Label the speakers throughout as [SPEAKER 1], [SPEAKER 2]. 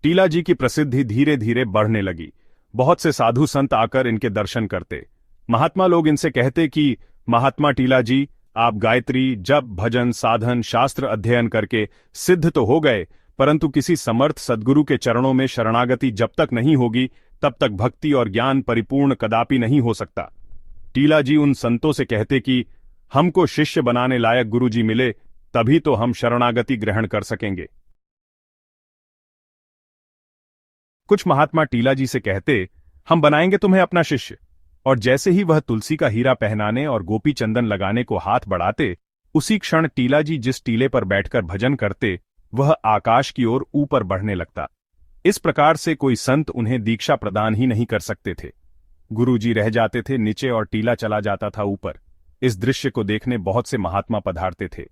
[SPEAKER 1] टीला जी की प्रसिद्धि धीरे धीरे बढ़ने लगी। बहुत से साधु संत आकर इनके दर्शन करते। महात्मा लोग इनसे कहते कि महात्मा टीला जी, आप गायत्री जप भजन साधन शास्त्र अध्ययन करके सिद्ध तो हो गए, परंतु किसी समर्थ सद्गुरु के चरणों में शरणागति जब तक नहीं होगी तब तक भक्ति और ज्ञान परिपूर्ण कदापि नहीं हो सकता। टीला जी उन संतों से कहते कि हमको शिष्य बनाने लायक गुरुजी मिले, तभी तो हम शरणागति ग्रहण कर सकेंगे। कुछ महात्मा टीला जी से कहते, हम बनाएंगे तुम्हें अपना शिष्य, और जैसे ही वह तुलसी का हीरा पहनाने और गोपी चंदन लगाने को हाथ बढ़ाते, उसी क्षण टीला जी जिस टीले पर बैठकर भजन करते वह आकाश की ओर ऊपर बढ़ने लगता। इस प्रकार से कोई संत उन्हें दीक्षा प्रदान ही नहीं कर सकते थे। गुरुजी रह जाते थे नीचे और टीला चला जाता था ऊपर। इस दृश्य को देखने बहुत से महात्मा पधारते थे।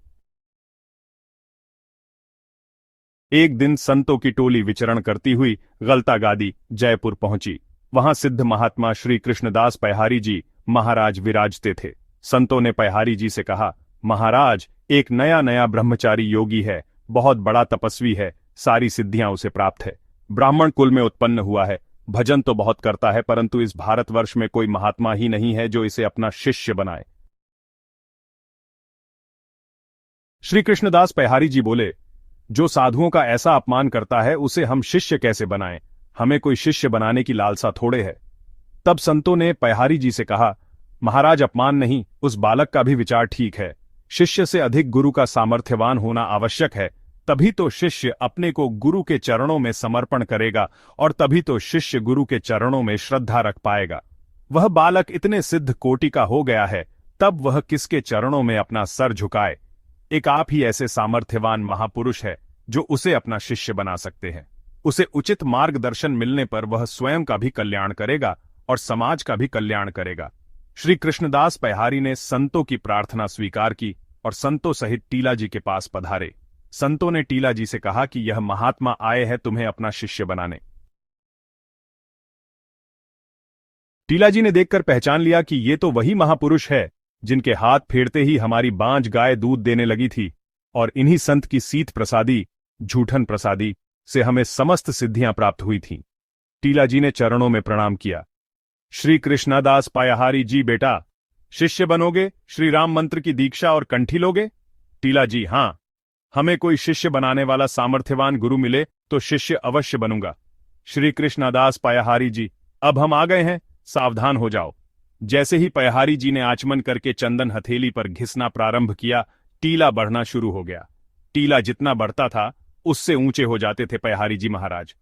[SPEAKER 1] एक दिन संतों की टोली विचरण करती हुई गलतागादी जयपुर पहुंची। वहां सिद्ध महात्मा श्री कृष्णदास पयहारी जी महाराज विराजते थे। संतों ने पयहारी जी से कहा, महाराज, एक नया नया ब्रह्मचारी योगी है, बहुत बड़ा तपस्वी है, सारी सिद्धियां उसे प्राप्त है, ब्राह्मण कुल में उत्पन्न हुआ है, भजन तो बहुत करता है, परंतु इस भारतवर्ष में कोई महात्मा ही नहीं है जो इसे अपना शिष्य बनाए। श्री कृष्णदास पयहारी जी बोले, जो साधुओं का ऐसा अपमान करता है उसे हम शिष्य कैसे बनाएं? हमें कोई शिष्य बनाने की लालसा थोड़े है। तब संतों ने पयहारी जी से कहा, महाराज, अपमान नहीं, उस बालक का भी विचार ठीक है। शिष्य से अधिक गुरु का सामर्थ्यवान होना आवश्यक है, तभी तो शिष्य अपने को गुरु के चरणों में समर्पण करेगा और तभी तो शिष्य गुरु के चरणों में श्रद्धा रख पाएगा। वह बालक इतने सिद्ध कोटि का हो गया है, तब वह किसके चरणों में अपना सर झुकाए? एक आप ही ऐसे सामर्थ्यवान महापुरुष है जो उसे अपना शिष्य बना सकते हैं। उसे उचित मार्गदर्शन मिलने पर वह स्वयं का भी कल्याण करेगा और समाज का भी कल्याण करेगा। श्री कृष्णदास पयहारी ने संतों की प्रार्थना स्वीकार की और संतों सहित टीला जी के पास पधारे। संतों ने टीला जी से कहा कि यह महात्मा आए हैं तुम्हें अपना शिष्य बनाने। टीला जी ने देखकर पहचान लिया कि ये तो वही महापुरुष है जिनके हाथ फेरते ही हमारी बांझ गाय दूध देने लगी थी, और इन्हीं संत की सीत प्रसादी, झूठन प्रसादी से हमें समस्त सिद्धियां प्राप्त हुई थीं। टीला जी ने चरणों में प्रणाम किया। श्री कृष्णदास पयहारी जी, बेटा, शिष्य बनोगे? श्री राम मंत्र की दीक्षा और कंठी लोगे? टीला जी, हां, हमें कोई शिष्य बनाने वाला सामर्थ्यवान गुरु मिले तो शिष्य अवश्य बनूंगा। श्री कृष्णदास पयहारी जी, अब हम आ गए हैं, सावधान हो जाओ। जैसे ही पयहारी जी ने आचमन करके चंदन हथेली पर घिसना प्रारंभ किया, टीला बढ़ना शुरू हो गया। टीला जितना बढ़ता था उससे ऊंचे हो जाते थे पयहारी जी महाराज।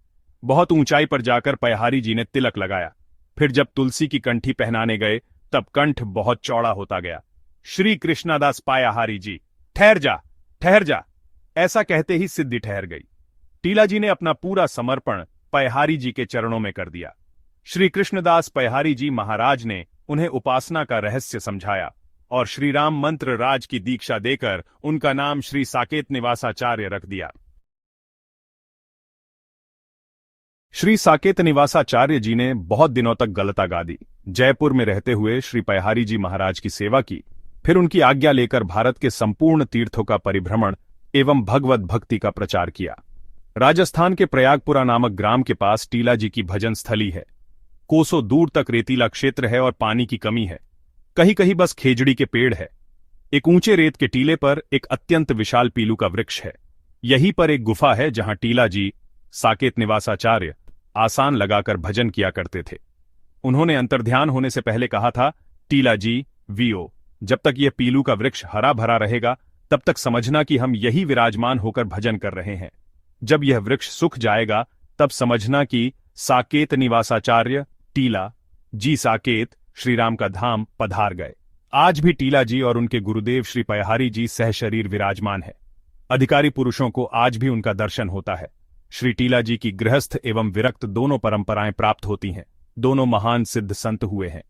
[SPEAKER 1] बहुत ऊंचाई पर जाकर पयहारी जी ने तिलक लगाया। फिर जब तुलसी की कंठी पहनाने गए तब कंठ बहुत चौड़ा होता गया। श्री कृष्णदास पयहारी जी, ठहर जा, ठहर जा, ऐसा कहते ही सिद्धि ठहर गई। टीला जी ने अपना पूरा समर्पण पयहारी जी के चरणों में कर दिया। श्री कृष्णदास पयहारी जी महाराज ने उन्हें उपासना का रहस्य समझाया और श्री राम मंत्र राज की दीक्षा देकर उनका नाम श्री साकेत निवासाचार्य रख दिया। श्री साकेत निवासाचार्य जी ने बहुत दिनों तक गलतागादी जयपुर में रहते हुए श्री पयहारी जी महाराज की सेवा की। फिर उनकी आज्ञा लेकर भारत के संपूर्ण तीर्थों का परिभ्रमण एवं भगवत भक्ति का प्रचार किया। राजस्थान के प्रयागपुरा नामक ग्राम के पास टीला जी की भजन स्थली है। कोसों दूर तक रेतीला क्षेत्र है और पानी की कमी है। कहीं कहीं बस खेजड़ी के पेड़ है। एक ऊंचे रेत के टीले पर एक अत्यंत विशाल पीलू का वृक्ष है। यहीं पर एक गुफा है जहां टीला जी साकेत निवासाचार्य आसान लगाकर भजन किया करते थे। उन्होंने अंतर्ध्यान होने से पहले कहा था, टीला जी वीओ, जब तक यह पीलू का वृक्ष हरा भरा रहेगा तब तक समझना कि हम यही विराजमान होकर भजन कर रहे हैं। जब यह वृक्ष सूख जाएगा तब समझना कि साकेत निवासाचार्य टीला जी साकेत श्रीराम का धाम पधार गए। आज भी टीला जी और उनके गुरुदेव श्री पयहारी जी सहशरीर विराजमान है। अधिकारी पुरुषों को आज भी उनका दर्शन होता है। श्री टीला जी की गृहस्थ एवं विरक्त दोनों परंपराएं प्राप्त होती हैं। दोनों महान सिद्ध संत हुए हैं।